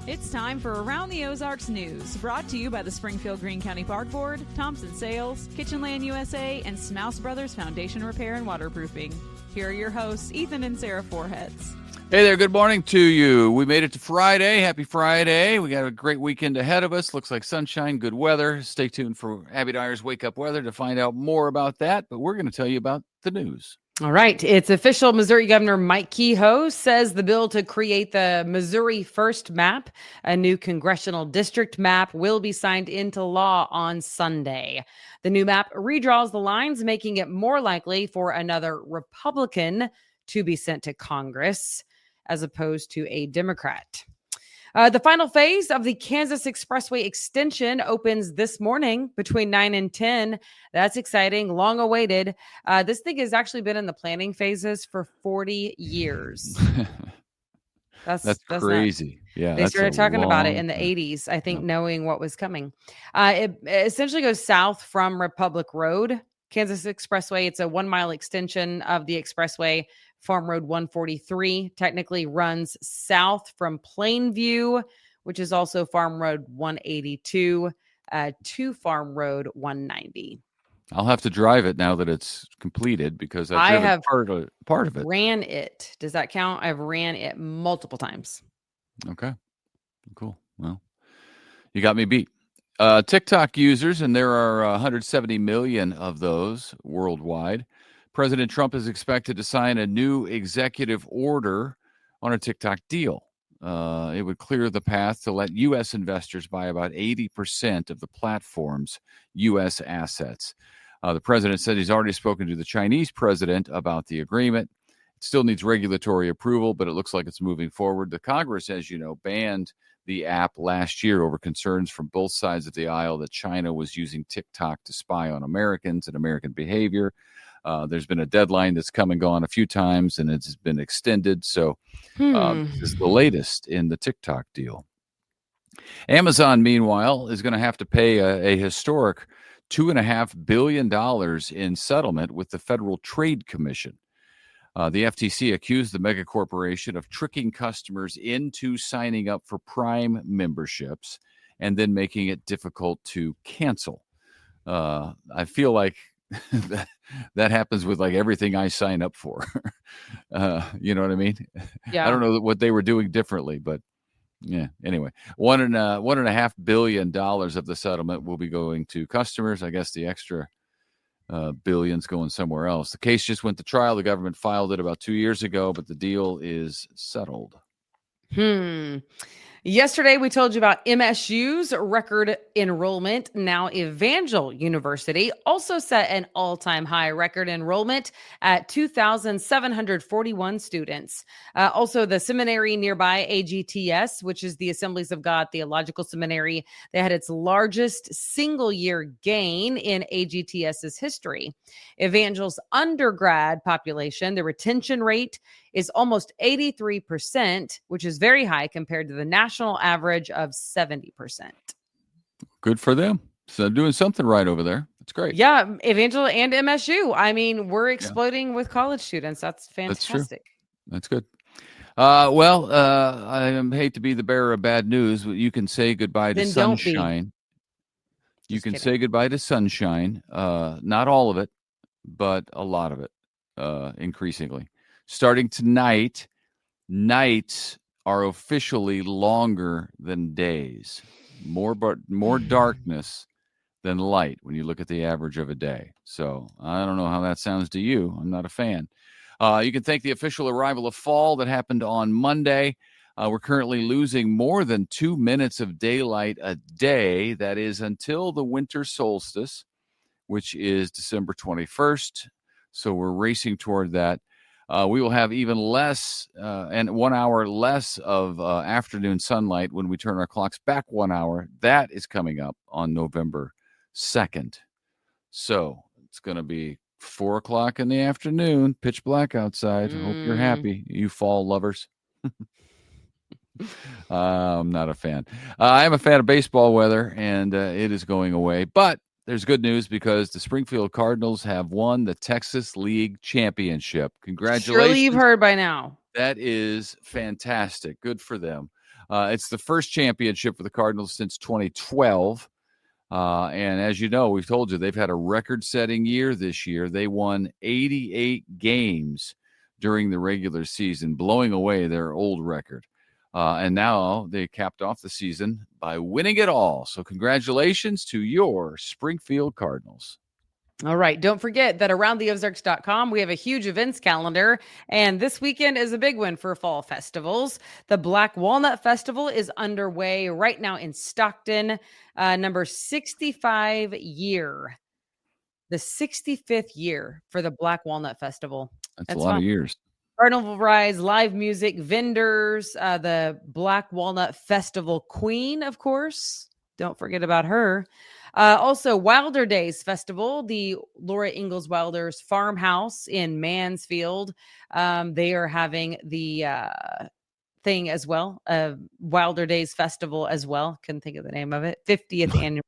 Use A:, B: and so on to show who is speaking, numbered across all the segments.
A: It's time for Around the Ozarks News, brought to you by the Springfield Greene County Park Board, Thompson Sales, Kitchenland USA, and Smouse Brothers Foundation Repair and Waterproofing. Here are your hosts, Ethan and Sarah Foreheads.
B: Hey there, good morning to you. We made it to Friday. Happy Friday. We got a great weekend ahead of us. Looks like sunshine, good weather. Stay tuned for Abby Dyer's Wake Up Weather to find out more about that, but we're going to tell you about the news.
C: All right. It's official. Missouri Governor Mike Kehoe says the bill to create the Missouri First Map, a new congressional district map, will be signed into law on Sunday. The new map redraws the lines, making it more likely for another Republican to be sent to Congress as opposed to a Democrat. The final phase of the Kansas Expressway extension opens this morning between 9 and 10. That's exciting, long awaited. This thing has actually been in the planning phases for 40 years. That's
B: crazy. Yeah,
C: they started talking about it in the 80s, I think, knowing what was coming. It essentially goes south from Republic Road. Kansas Expressway, it's a 1 mile extension of the expressway. Farm Road 143 technically runs south from Plainview, which is also Farm Road 182 to Farm Road 190.
B: I'll have to drive it now that it's completed because I have part of it.
C: Ran it. Does that count? I've ran it multiple times.
B: Okay, cool. Well, you got me beat. TikTok users, and there are 170 million of those worldwide. President Trump is expected to sign a new executive order on a TikTok deal. It would clear the path to let U.S. investors buy about 80% of the platform's U.S. assets. The president said he's already spoken to the Chinese president about the agreement. It still needs regulatory approval, but it looks like it's moving forward. The Congress, as you know, banned the app last year over concerns from both sides of the aisle that China was using TikTok to spy on Americans and American behavior. There's been a deadline that's come and gone a few times, and it's been extended. So this is the latest in the TikTok deal. Amazon, meanwhile, is going to have to pay a historic $2.5 billion in settlement with the Federal Trade Commission. The FTC accused the megacorporation of tricking customers into signing up for Prime memberships and then making it difficult to cancel. I feel like that happens with like everything I sign up for. You know what I mean?
C: Yeah.
B: I don't know what they were doing differently, but yeah. Anyway, $1.5 billion of the settlement will be going to customers. I guess the extra billions going somewhere else. The case just went to trial. The government filed it about 2 years ago, but the deal is settled.
C: Yesterday, we told you about MSU's record enrollment. Now, Evangel University also set an all-time high record enrollment at 2,741 students. Also, the seminary nearby, AGTS, which is the Assemblies of God Theological Seminary, they had its largest single-year gain in AGTS's history. Evangel's undergrad population, the retention rate is almost 83%, which is very high compared to the national average of 70%.
B: Good for them. So doing something right over there. That's great.
C: Yeah, Evangel and MSU. I mean, we're exploding with college students. That's fantastic.
B: That's good. I hate to be the bearer of bad news, but you can say goodbye to sunshine. You can say goodbye to sunshine. Not all of it, but a lot of it, increasingly. Starting tonight, nights are officially longer than days. More darkness than light when you look at the average of a day. So I don't know how that sounds to you. I'm not a fan. You can thank the official arrival of fall that happened on Monday. We're currently losing more than 2 minutes of daylight a day. That is until the winter solstice, which is December 21st. So we're racing toward that. We will have even less and 1 hour less of afternoon sunlight when we turn our clocks back 1 hour. That is coming up on November 2nd. So it's going to be 4 o'clock in the afternoon, pitch black outside. Hope you're happy, you fall lovers. I'm not a fan. I am a fan of baseball weather, and it is going away. But there's good news because the Springfield Cardinals have won the Texas League Championship. Congratulations.
C: Surely you've heard by now.
B: That is fantastic. Good for them. It's the first championship for the Cardinals since 2012. And as you know, we've told you they've had a record-setting year this year. They won 88 games during the regular season, blowing away their old record. And now they capped off the season by winning it all. So congratulations to your Springfield Cardinals.
C: All right. Don't forget that aroundtheozarks.com, we have a huge events calendar, and this weekend is a big one for fall festivals. The Black Walnut Festival is underway right now in Stockton, number 65 year, the 65th year for the Black Walnut Festival.
B: That's a lot of years.
C: Carnival rides, live music, vendors, the Black Walnut Festival Queen, of course. Don't forget about her. Also, Wilder Days Festival, the Laura Ingalls Wilder's farmhouse in Mansfield. They are having the thing as well, Wilder Days Festival as well. Couldn't think of the name of it. 50th annual.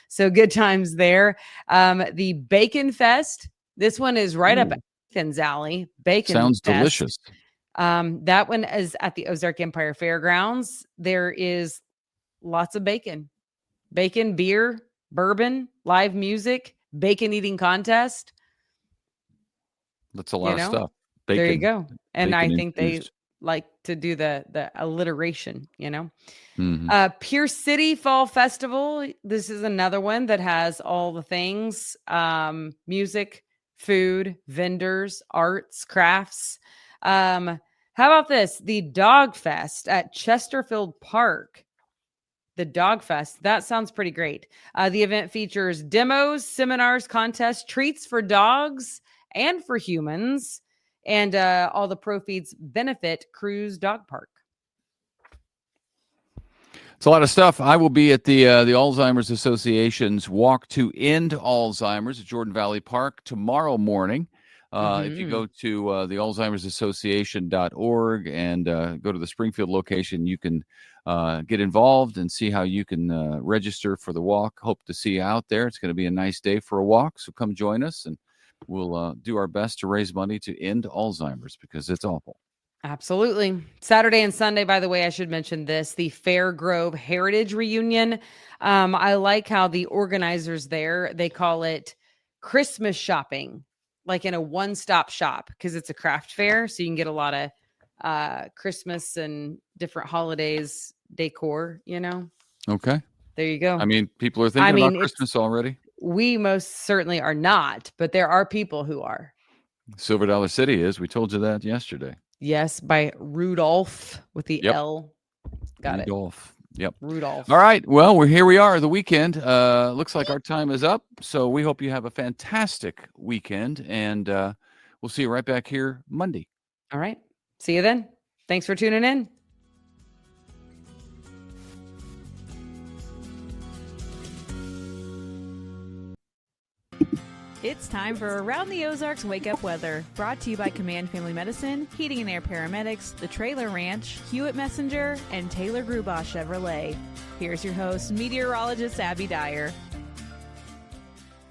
C: So good times there. The Bacon Fest. This one is right up Ethan's alley. Bacon
B: Sounds
C: Fest.
B: delicious.
C: That one is at the Ozark Empire Fairgrounds. There is lots of bacon, beer, bourbon, live music, bacon eating contest.
B: That's a lot of stuff.
C: Bacon, there you go. And I think
B: infused.
C: they like to do the alliteration,
B: Mm-hmm.
C: Pierce City Fall Festival. This is another one that has all the things, music, food, vendors, arts, crafts. How about this? The Dog Fest at Chesterfield Park. The Dog Fest. That sounds pretty great. The event features demos, seminars, contests, treats for dogs and for humans, and all the proceeds benefit Cruise Dog Park.
B: It's a lot of stuff. I will be at the Alzheimer's Association's Walk to End Alzheimer's at Jordan Valley Park tomorrow morning. If you go to the Alzheimer's Association.org and go to the Springfield location, you can get involved and see how you can register for the walk. Hope to see you out there. It's going to be a nice day for a walk, so come join us, and we'll do our best to raise money to end Alzheimer's because it's awful.
C: Absolutely. Saturday and Sunday, by the way, I should mention this, the Fairgrove Heritage Reunion. I like how the organizers there, they call it Christmas shopping, like in a one-stop shop, because it's a craft fair. So you can get a lot of Christmas and different holidays decor,
B: Okay.
C: There you go.
B: I mean, people are thinking about Christmas already.
C: We most certainly are not, but there are people who are.
B: Silver Dollar City is. We told you that yesterday.
C: Yes, by Rudolph with the L. Got
B: Rudolph. Yep.
C: Rudolph.
B: All right. Well, here we are, the weekend. Looks like our time is up. So we hope you have a fantastic weekend, and we'll see you right back here Monday.
C: All right. See you then. Thanks for tuning in.
A: It's time for Around the Ozarks Wake Up Weather, brought to you by Command Family Medicine, Heating and Air Paramedics, The Trailer Ranch, Hewitt Messenger, and Taylor Grubaugh Chevrolet. Here's your host, meteorologist Abby Dyer.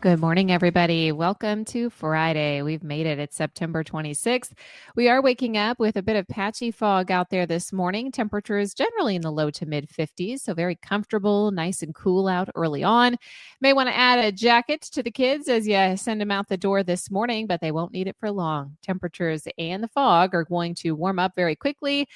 D: Good morning, everybody. Welcome to Friday. We've made it. It's September 26th. We are waking up with a bit of patchy fog out there this morning. Temperatures generally in the low to mid 50s, so very comfortable, nice and cool out early on. May want to add a jacket to the kids as you send them out the door this morning, but they won't need it for long. Temperatures and the fog are going to warm up very quickly,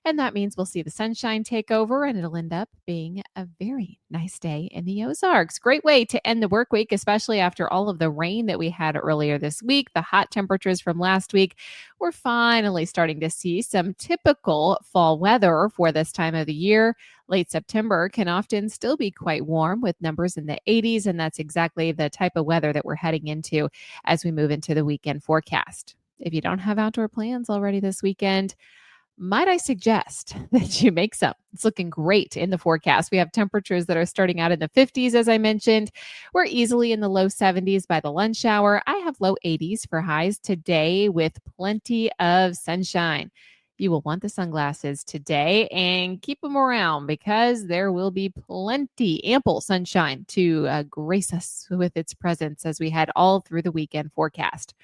D: and that means we'll see the sunshine take over, and it'll end up being a very nice day in the Ozarks. Great way to end the work week, especially after all of the rain that we had earlier this week. The hot temperatures from last week, we're finally starting to see some typical fall weather for this time of the year. Late September can often still be quite warm with numbers in the 80s, and that's exactly the type of weather that we're heading into as we move into the weekend forecast. If you don't have outdoor plans already this weekend, might I suggest that you make some? It's looking great in the forecast. We have temperatures that are starting out in the 50s, as I mentioned. We're easily in the low 70s by the lunch hour. I have low 80s for highs today with plenty of sunshine. You will want the sunglasses today and keep them around because there will be ample sunshine to grace us with its presence as we head all through the weekend forecast.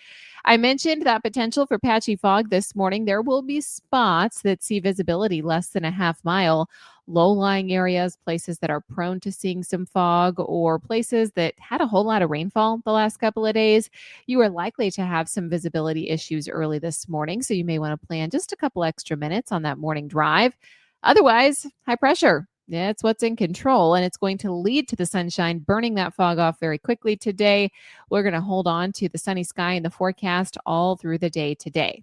D: I mentioned that potential for patchy fog this morning. There will be spots that see visibility less than a half mile. Low-lying areas, places that are prone to seeing some fog, or places that had a whole lot of rainfall the last couple of days, you are likely to have some visibility issues early this morning, so you may want to plan just a couple extra minutes on that morning drive. Otherwise, high pressure. Yeah, it's what's in control, and it's going to lead to the sunshine burning that fog off very quickly today. We're going to hold on to the sunny sky in the forecast all through the day today.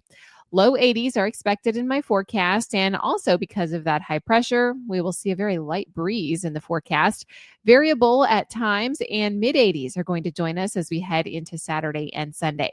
D: Low 80s are expected in my forecast, and also because of that high pressure, we will see a very light breeze in the forecast. Variable at times, and mid 80s are going to join us as we head into Saturday and Sunday.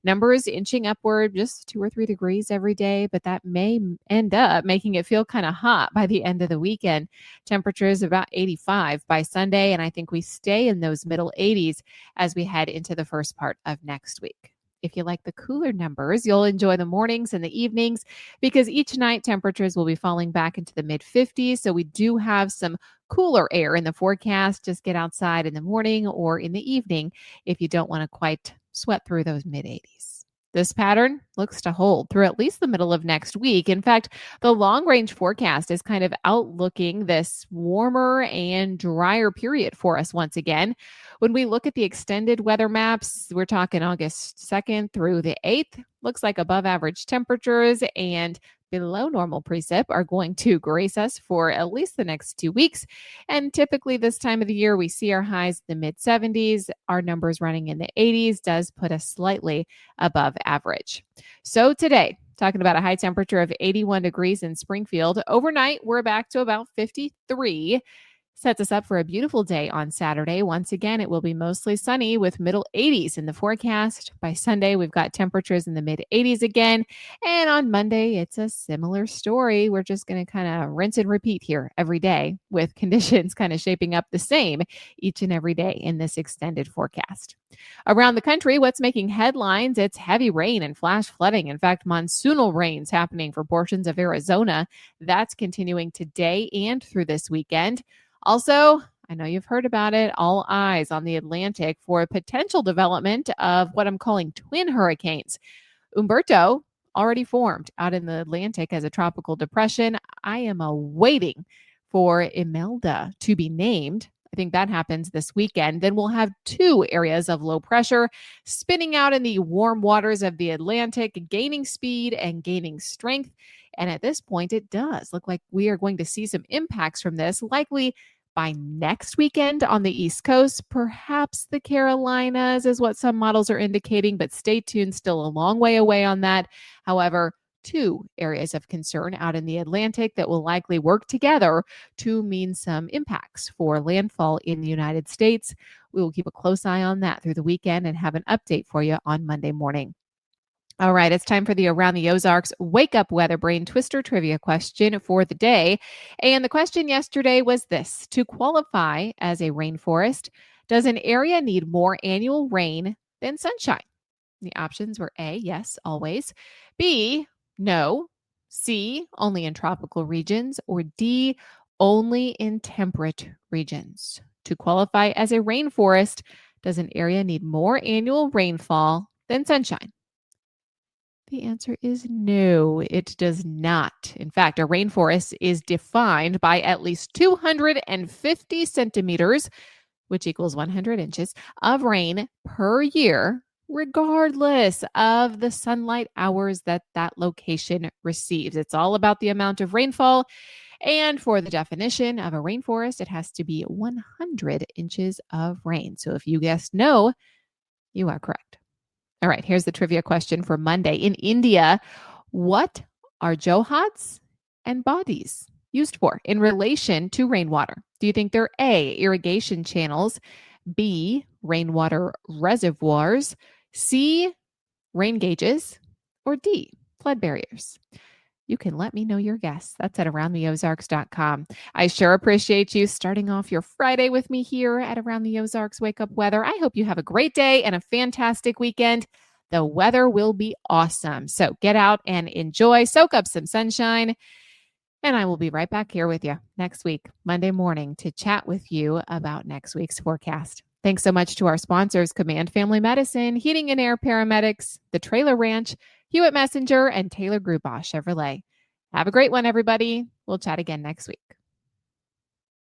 D: Numbers inching upward just 2 or 3 degrees every day, but that may end up making it feel kind of hot by the end of the weekend. Temperatures about 85 by Sunday, and I think we stay in those middle 80s as we head into the first part of next week. If you like the cooler numbers, you'll enjoy the mornings and the evenings because each night temperatures will be falling back into the mid 50s. So we do have some cooler air in the forecast. Just get outside in the morning or in the evening if you don't want to quite sweat through those mid 80s. This pattern looks to hold through at least the middle of next week. In fact, the long range forecast is kind of outlooking this warmer and drier period for us once again. When we look at the extended weather maps, we're talking August 2nd through the 8th. Looks like above average temperatures and below normal precip are going to grace us for at least the next 2 weeks. And typically this time of the year, we see our highs in the mid 70s. Our numbers running in the 80s does put us slightly above average. So today, talking about a high temperature of 81 degrees in Springfield. Overnight, we're back to about 53. Sets us up for a beautiful day on Saturday. Once again, it will be mostly sunny with middle 80s in the forecast. By Sunday, we've got temperatures in the mid 80s again. And on Monday, it's a similar story. We're just going to kind of rinse and repeat here every day with conditions kind of shaping up the same each and every day in this extended forecast. Around the country, what's making headlines? It's heavy rain and flash flooding. In fact, monsoonal rains happening for portions of Arizona. That's continuing today and through this weekend. Also, I know you've heard about it, all eyes on the Atlantic for a potential development of what I'm calling twin hurricanes. Humberto already formed out in the Atlantic as a tropical depression. I am awaiting for Imelda to be named. I think that happens this weekend. Then we'll have 2 areas of low pressure spinning out in the warm waters of the Atlantic, gaining speed and gaining strength. And at this point, it does look like we are going to see some impacts from this, likely by next weekend on the East Coast. Perhaps the Carolinas is what some models are indicating, but stay tuned, still a long way away on that. However, 2 areas of concern out in the Atlantic that will likely work together to mean some impacts for landfall in the United States. We will keep a close eye on that through the weekend and have an update for you on Monday morning. All right, it's time for the Around the Ozarks Wake Up Weather Brain Twister trivia question for the day. And the question yesterday was this: to qualify as a rainforest, does an area need more annual rain than sunshine? The options were A, yes, always; B, no; C, only in tropical regions; or D, only in temperate regions. To qualify as a rainforest, does an area need more annual rainfall than sunshine? The answer is no, it does not. In fact, a rainforest is defined by at least 250 centimeters, which equals 100 inches, of rain per year, regardless of the sunlight hours that that location receives. It's all about the amount of rainfall. And for the definition of a rainforest, it has to be 100 inches of rain. So if you guessed no, you are correct. All right, here's the trivia question for Monday. In India, what are johats and bodies used for in relation to rainwater? Do you think they're A, irrigation channels; B, rainwater reservoirs; C, rain gauges; or D, flood barriers? You can let me know your guess. That's at aroundtheozarks.com. I sure appreciate you starting off your Friday with me here at Around the Ozarks Wake Up Weather. I hope you have a great day and a fantastic weekend. The weather will be awesome. So get out and enjoy, soak up some sunshine. And I will be right back here with you next week, Monday morning, to chat with you about next week's forecast. Thanks so much to our sponsors, Command Family Medicine, Heating and Air Paramedics, The Trailer Ranch, Hewitt Messenger, and Taylor Grubaugh Chevrolet. Have a great one, everybody. We'll chat again next week.